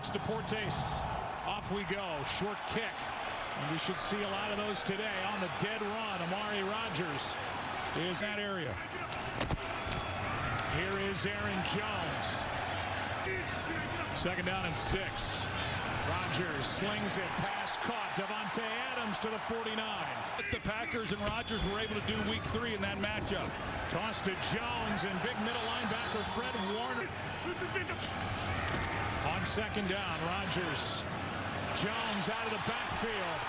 It's Deportes. Off we go. Short kick. And we should see a lot of those today. On the dead run, Amari Rodgers is that area. Here is Aaron Jones. 2nd down and 6. Rodgers slings it. Pass caught. Davante Adams to the 49. The Packers and Rodgers were able to do week 3 in that matchup. Toss to Jones and big middle linebacker Fred Warner. On 2nd down, Rodgers. Jones out of the backfield.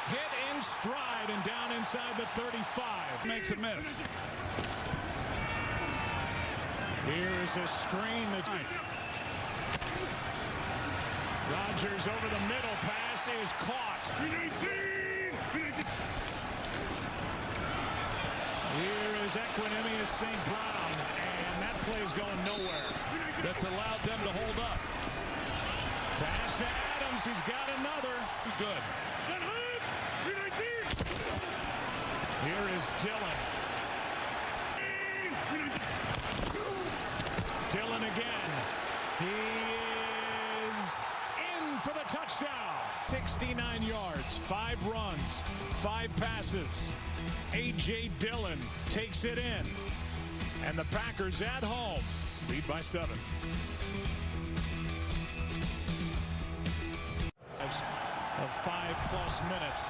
Hit in stride and down inside the 35. Makes a miss. Here is a screen that's Rodgers over the middle. Pass is caught. Here is Equanimous St. Brown, and that play's going nowhere. That's allowed them to hold up. Pass to Adams. He's got another. Good. Here is Dillon. Dillon again. He is in for the touchdown. 69 yards, 5 runs, 5 passes. A.J. Dillon takes it in. And the Packers at home lead by 7. Of 5+ minutes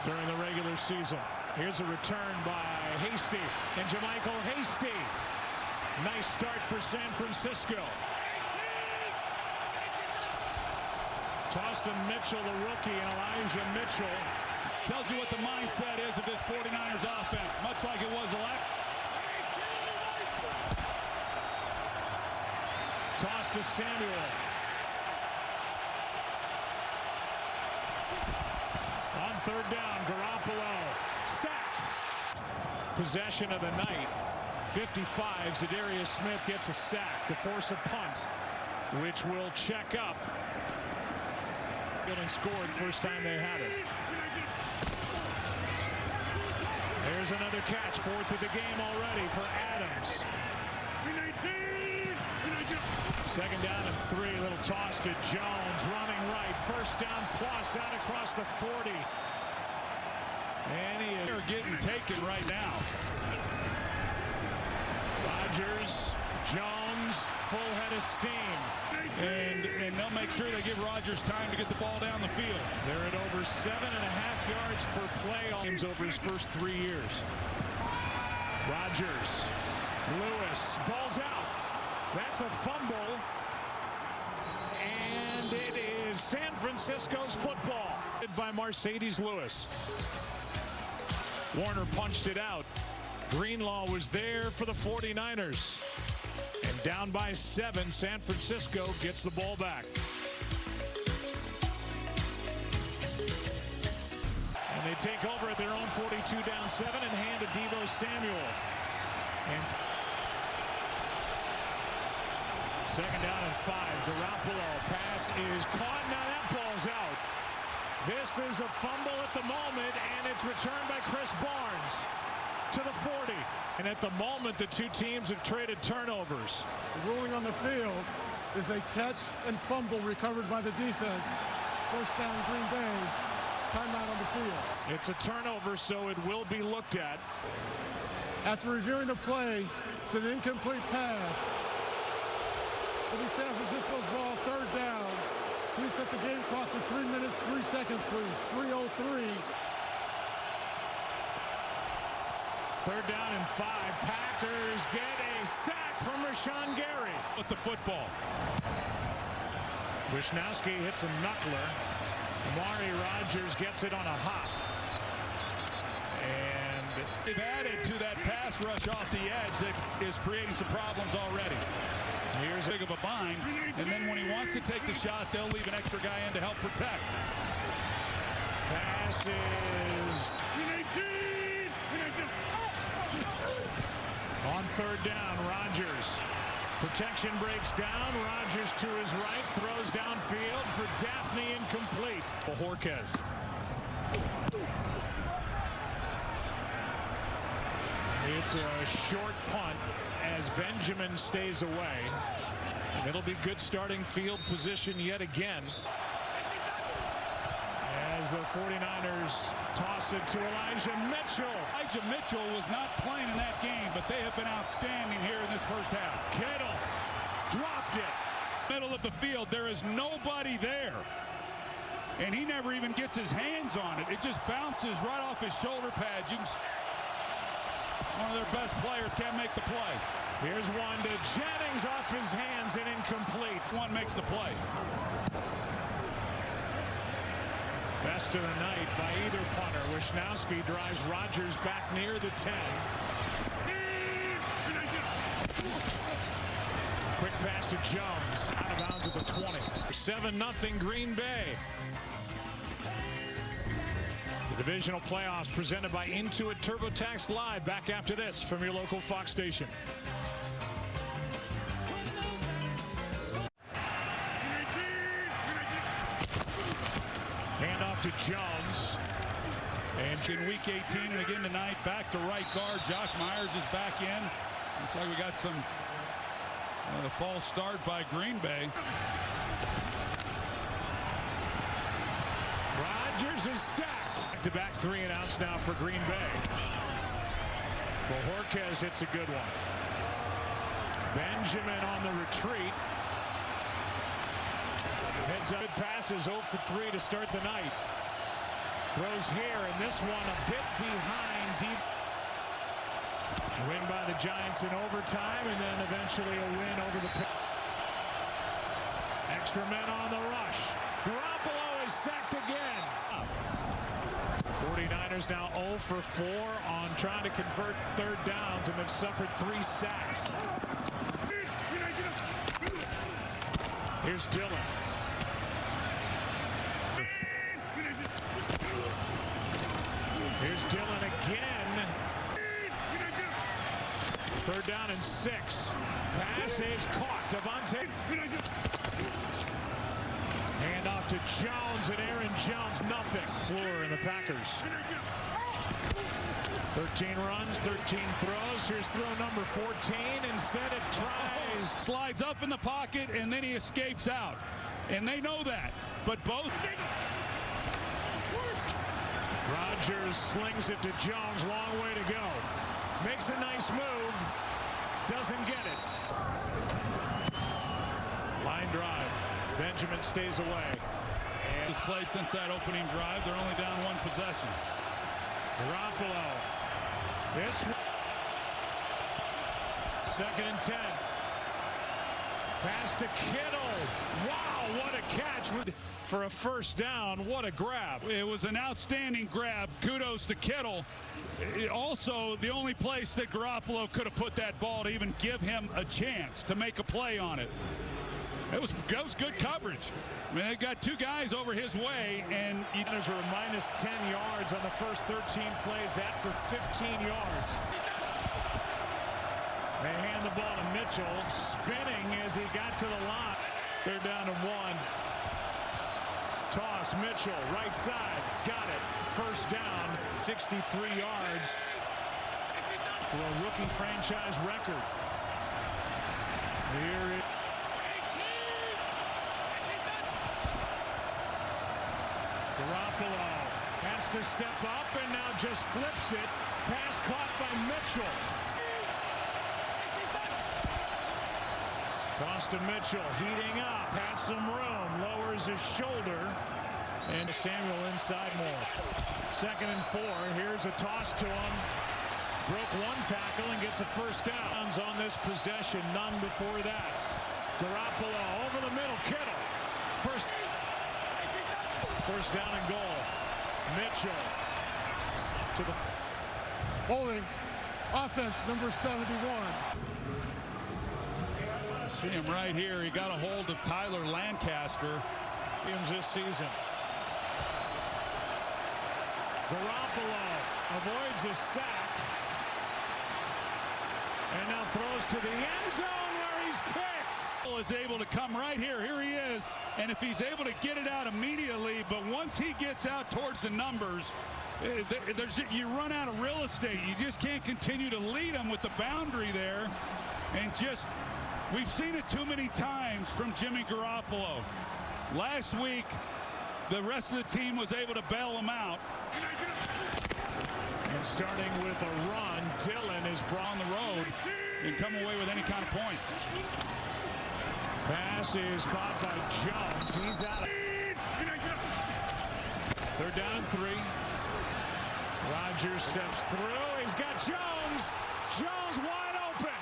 during the regular season. Here's a return by Hasty and Jermichael Hasty. Nice start for San Francisco. Toston Mitchell, the rookie, and Elijah Mitchell. Tells you what the mindset is of this 49ers offense, much like it was last. Toss to Samuel. On 3rd down, Garoppolo sacked. Possession of the night. 55, Zadarius Smith gets a sack to force a punt, which will check up. And scored first time they had it. There's another catch, 4th of the game already for Adams. 2nd down and 3, little toss to Jones, running right, 1st down plus out across the 40. And he is getting taken right now. Rodgers, Jones, full head of steam. And they'll make sure they give Rodgers time to get the ball down the field. They're at over 7.5 yards per play games over his first 3 years. Rodgers, Lewis, ball's out. That's a fumble. And it is San Francisco's football. By Mercedes Lewis. Warner punched it out. Greenlaw was there for the 49ers. And down by 7, San Francisco gets the ball back. And they take over at their own 42 down 7 and hand to Deebo Samuel. And 2nd down and 5. Garoppolo pass is caught. Now that ball's out. This is a fumble at the moment, and it's returned by Chris Barnes to the 40. And at the moment, the two teams have traded turnovers. The ruling on the field is a catch and fumble recovered by the defense. 1st down, Green Bay. Timeout on the field. It's a turnover, so it will be looked at. After reviewing the play, it's an incomplete pass. It'll be San Francisco's ball, 3rd down. Please set the game clock to 3 minutes, 3 seconds, please. 3:03. 3rd down and 5. Packers get a sack from Rashawn Gary. With the football. Wisnowski hits a knuckler. Amari Rodgers gets it on a hop. And they've added to that pass rush off the edge that is creating some problems already. Here's a big of a bind, and then when he wants to take the shot, they'll leave an extra guy in to help protect. Pass is on 3rd down. Rodgers. Protection breaks down. Rodgers to his right, throws downfield for Daphne, incomplete. Jorquez. It's a short punt as Benjamin stays away. And it'll be good starting field position yet again. As the 49ers toss it to Elijah Mitchell. Elijah Mitchell was not playing in that game, but they have been outstanding here in this first half. Kittle dropped it. Middle of the field, there is nobody there. And he never even gets his hands on it. It just bounces right off his shoulder pads. One of their best players can't make the play. Here's one to Jennings, off his hands and incomplete. One makes the play. Best of the night by either punter. Wishnowski drives Rodgers back near the 10. Quick pass to Jones, out of bounds at the 20. 7-0 Green Bay. The Divisional Playoffs presented by Intuit TurboTax Live. Back after this from your local Fox station. Handoff to Jones. And in week 18 and again tonight, back to right guard. Josh Myers is back in. Looks like we got some a false start by Green Bay. Rodgers is sacked. Back-to-back 3 and outs now for Green Bay. Bojorquez hits a good one. Benjamin on the retreat. Heads up passes 0 for 3 to start the night. Throws here, and this one a bit behind deep. Win by the Giants in overtime, and then eventually a win over the Patriots. Extra men on the rush. Garoppolo is sacked again. 49ers now 0 for 4 on trying to convert third downs, and have suffered 3 sacks. Here's Dillon. Here's Dillon again. Third down and 6. Pass is caught. Devontae. Hand off to Jones, and Aaron Jones, nothing. Floor in the Packers. 13 runs, 13 throws. Here's throw number 14. Instead it tries. Slides up in the pocket, and then he escapes out. And they know that. But both. Rodgers slings it to Jones. Long way to go. Makes a nice move. Doesn't get it. Line drive. Benjamin stays away. And has played since that opening drive. They're only down 1 possession. Garoppolo. This one. 2nd and 10. Pass to Kittle. Wow, what a catch for a first down. What a grab. It was an outstanding grab. Kudos to Kittle. Also, the only place that Garoppolo could have put that ball to even give him a chance to make a play on it. It was good coverage. I mean, they got 2 guys over his way, and Eagles are minus 10 yards on the first 13 plays. That for 15 yards. They hand the ball to Mitchell, spinning as he got to the line. They're down to 1. Toss, Mitchell, right side, got it. First down, 63 yards for a rookie franchise record. Here it is. Garoppolo has to step up and now just flips it. Pass caught by Mitchell. Toss to Mitchell, heating up, has some room, lowers his shoulder, and Samuel inside more. 2nd and 4, here's a toss to him. Broke 1 tackle and gets a first down. On this possession, none before that. Garoppolo over the middle, Kittle. First down and goal. Mitchell to the Holding. Offense number 71. see him right here. He got a hold of Tyler Lancaster. This season. Garoppolo avoids a sack. And now throws to the end zone where he's picked. Is able to come right here. Here he is. And if he's able to get it out immediately, but once he gets out towards the numbers, you run out of real estate. You just can't continue to lead them with the boundary there and just We've seen it too many times from Jimmy Garoppolo. Last week, the rest of the team was able to bail him out. And starting with a run, Dillon is brought on the road And come away with any kind of points. Pass is caught by Jones. He's out. They're down 3. Rodgers steps through. He's got Jones. Jones wide open.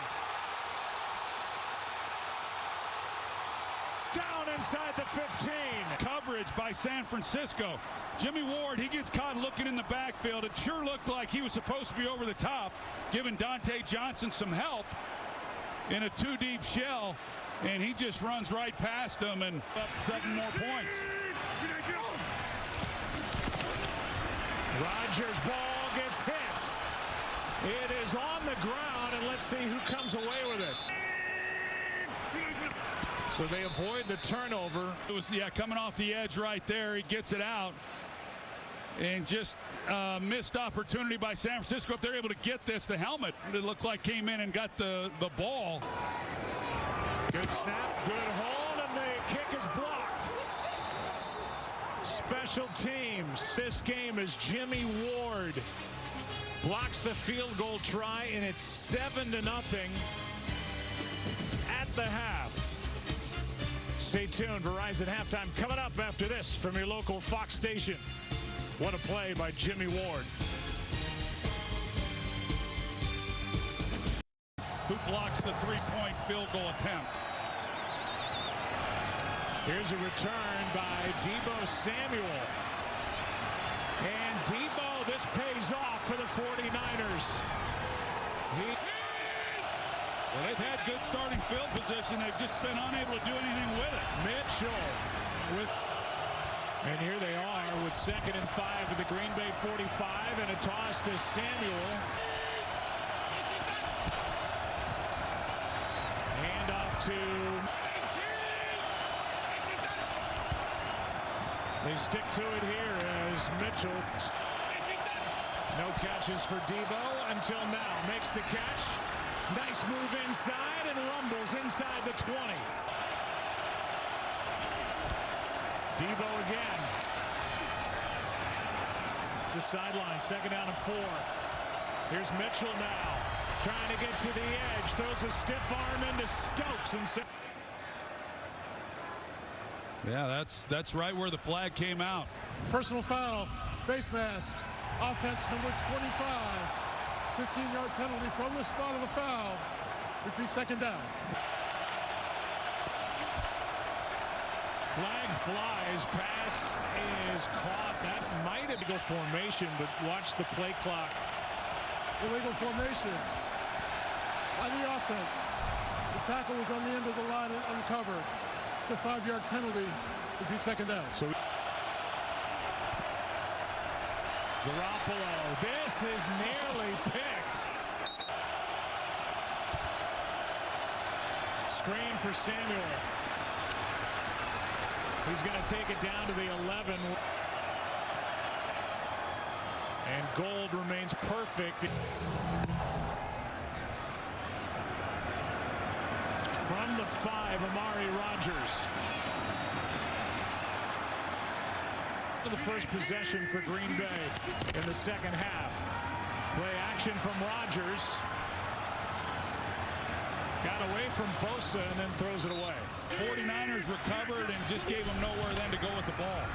Down inside the 15. Coverage by San Francisco. Jimmy Ward, he gets caught looking in the backfield. It sure looked like he was supposed to be over the top, giving Dante Johnson some help in a 2-deep shell, and he just runs right past him and up 7 more points. Rodgers' ball gets hit. It is on the ground, and let's see who comes away with it. So they avoid the turnover. It was, coming off the edge right there. He gets it out. And just missed opportunity by San Francisco. If they're able to get this, the helmet, it looked like came in and got the ball. Good snap, good hold, and the kick is blocked. Special teams. This game is Jimmy Ward blocks the field goal try, and it's 7-0 at the half. Stay tuned. Verizon halftime coming up after this from your local Fox station. What a play by Jimmy Ward. Who blocks the 3-point field goal attempt? Here's a return by Deebo Samuel. And Deebo, this pays off for the 49ers. Well, they've had good starting field position. They've just been unable to do anything with it. Mitchell with... And here they are with 2nd and 5 at the Green Bay 45, and a toss to Samuel. Hand off to... They stick to it here as Mitchell. No catches for Deebo until now. Makes the catch. Nice move inside and rumbles inside the 20. Deebo again. The sideline, 2nd down and 4. Here's Mitchell now. Trying to get to the edge. Throws a stiff arm into Stokes. And yeah, that's right where the flag came out. Personal foul, face mask, offense number 25. 15-yard penalty from the spot of the foul. Repeat, 2nd down. Flag flies. Pass is caught. That might have been formation, but watch the play clock. Illegal formation by the offense. The tackle was on the end of the line and uncovered. It's a 5-yard penalty. Repeat, 2nd down. So Garoppolo. This is nearly picked. Screen for Samuel. He's going to take it down to the 11. And Gold remains perfect. From the 5, Amari Rodgers. The first possession for Green Bay in the 2nd half. Play action from Rodgers. Got away from Bosa and then throws it away. 49ers recovered and just gave them nowhere then to go with the ball.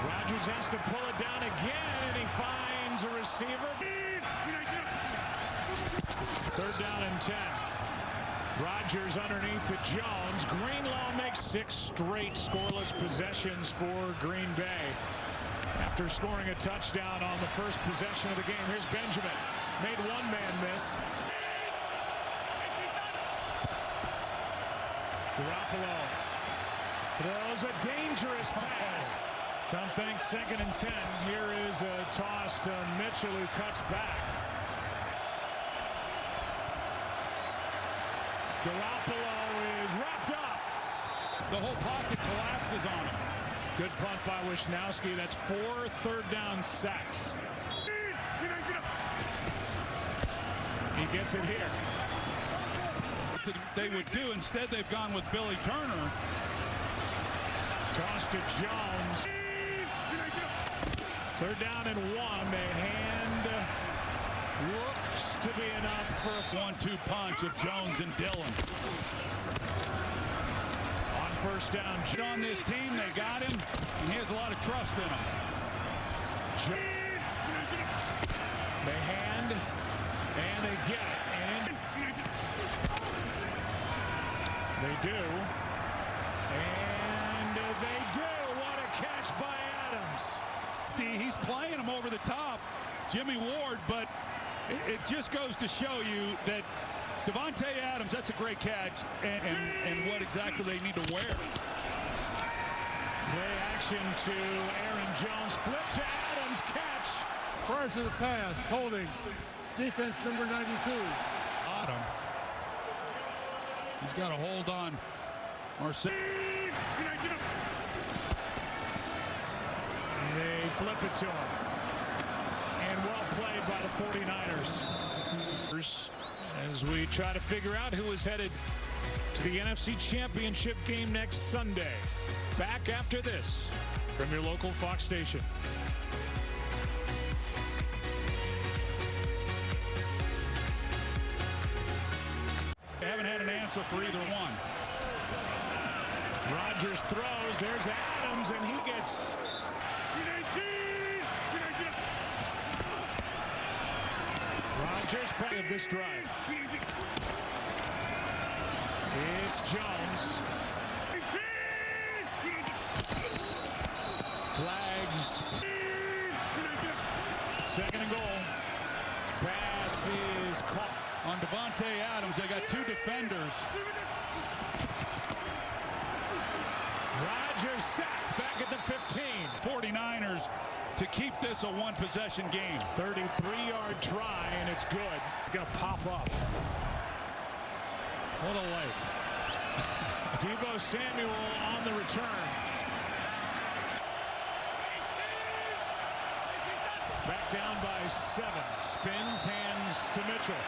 Rodgers has to pull it down again, and he finds a receiver. 3rd down and 10. Rodgers underneath to Jones. Greenlaw makes 6 straight scoreless possessions for Green Bay. After scoring a touchdown on the first possession of the game, here's Benjamin. Made one man miss. Garoppolo throws a dangerous pass. Tom thinks 2nd and 10. Here is a toss to Mitchell, who cuts back. Garoppolo is wrapped up. The whole pocket collapses on him. Good punt by Wisnowski. That's 4 3rd down sacks. He gets it here. that they would do. Instead, they've gone with Billy Turner. Toss to Jones. Third down and 1. The hand looks to be enough for a 1-2 punch of Jones and Dillon. On first down. On this team, they got him, and he has a lot of trust in him. They hand, and they get it. And they do. And they do. What a catch by Adams. He's playing him over the top, Jimmy Ward, but it just goes to show you that Davante Adams, that's a great catch, and what exactly they need to wear. Play action to Aaron Jones. Flip to Adams. Catch. Prior to the pass, holding. Defense number 92. Bottom. He's got a hold on Marcel. They flip it to him. And well played by the 49ers. As we try to figure out who is headed to the NFC Championship game next Sunday. Back after this from your local Fox station. They haven't had an answer for either one. Rodgers throws. There's Adams, and he gets... Rodgers back of this drive. It's Jones. Flags. Second and goal. Pass is caught. On Davante Adams, they got two defenders. Rodgers sacked back at the 15. 49ers to keep this a one-possession game. 33-yard try, and it's good. Gonna pop up. What a life. Deebo Samuel on the return. Back down by 7. Spins, hands to Mitchell.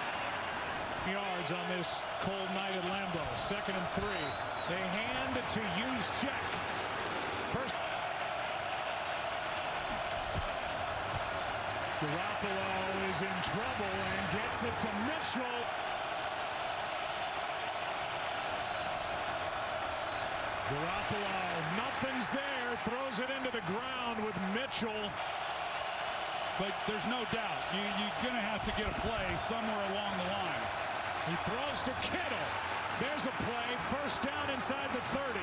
Yards on this cold night at Lambeau. Second and 3. They hand it to Juszczyk. First. Garoppolo is in trouble and gets it to Mitchell. Garoppolo, nothing's there. Throws it into the ground with Mitchell. But there's no doubt you're going to have to get a play somewhere along the line. He throws to Kittle. There's a play. First down inside the 30.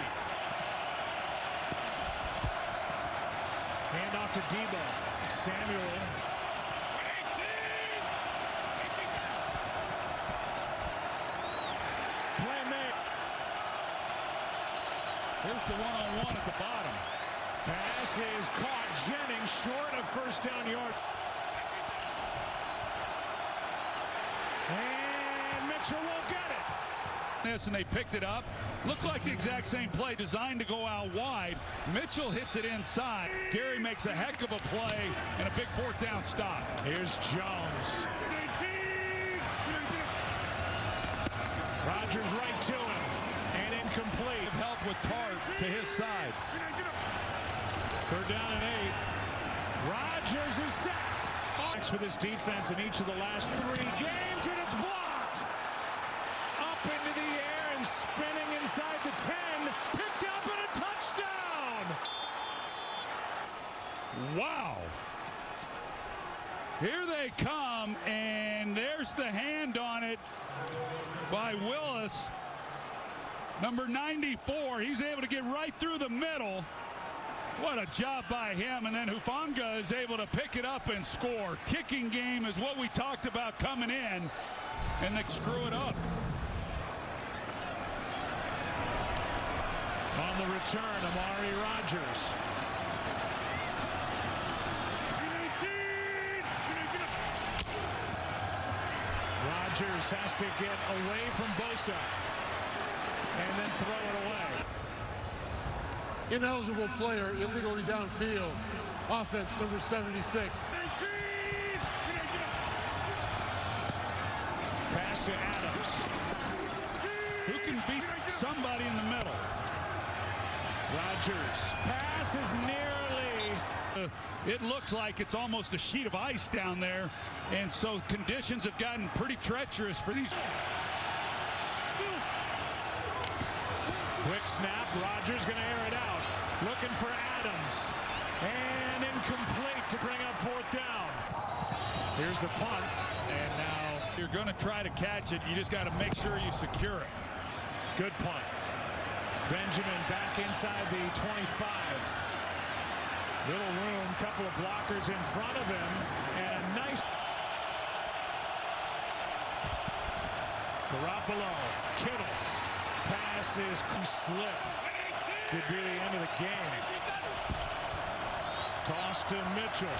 Hand off to Deebo. Samuel. Play made. Here's the one-on-one at the bottom. Pass is caught. Jennings short of first down yard. And Mitchell won't get it. And they picked it up. Looked like the exact same play, designed to go out wide. Mitchell hits it inside. Gary makes a heck of a play and a big fourth down stop. Here's Jones. Rodgers right to him. And incomplete. Help with Tart to his side. Third down and 8. Rodgers is sacked. Thanks for this defense in each of the last 3 games, and it's blocked. Up into the air and spinning inside the 10. Picked up and a touchdown. Wow. Here they come, and there's the hand on it by Willis. Number 94, he's able to get right through the middle. What a job by him, and then Hufanga is able to pick it up and score. Kicking game is what we talked about coming in, and they screw it up. On the return, Amari Rodgers. Rodgers has to get away from Bosa and then throw it away. Ineligible player illegally downfield. Offense number 76. Pass to Adams. can beat somebody in the middle. Rodgers pass is nearly. It looks like it's almost a sheet of ice down there, and so conditions have gotten pretty treacherous for these. Quick snap. Rodgers going to air it out. Looking for Adams. And incomplete to bring up fourth down. Here's the punt. And now you're going to try to catch it. You just got to make sure you secure it. Good punt. Benjamin back inside the 25. Little room, couple of blockers in front of him, and a nice. Garoppolo, Kittle, pass is slip. Could be the end of the game. Toss to Mitchell.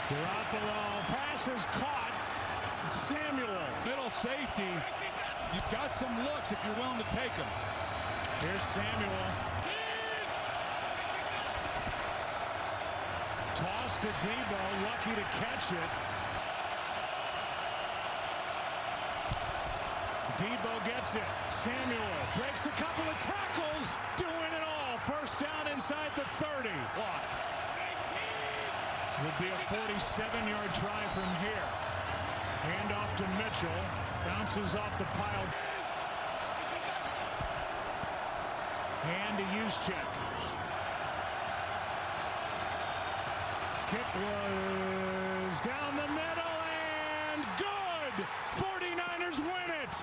Garoppolo, pass is caught. Samuel. Middle safety. You've got some looks if you're willing to take them. Here's Samuel. Toss to Debo, lucky to catch it. Debo gets it. Samuel breaks a couple of tackles, doing it all. First down inside the 30. What? Would be a 47-yard try from here. Handoff to Mitchell. Bounces off the pile. And to Juszczyk. Kick was down the middle and good! 49ers win it!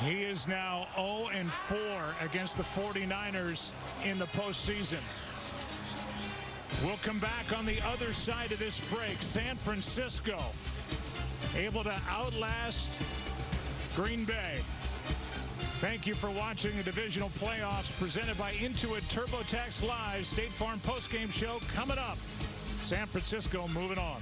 He is now 0-4 against the 49ers in the postseason. We'll come back on the other side of this break. San Francisco able to outlast Green Bay. Thank you for watching the Divisional Playoffs presented by Intuit TurboTax Live. State Farm postgame show coming up. San Francisco moving on.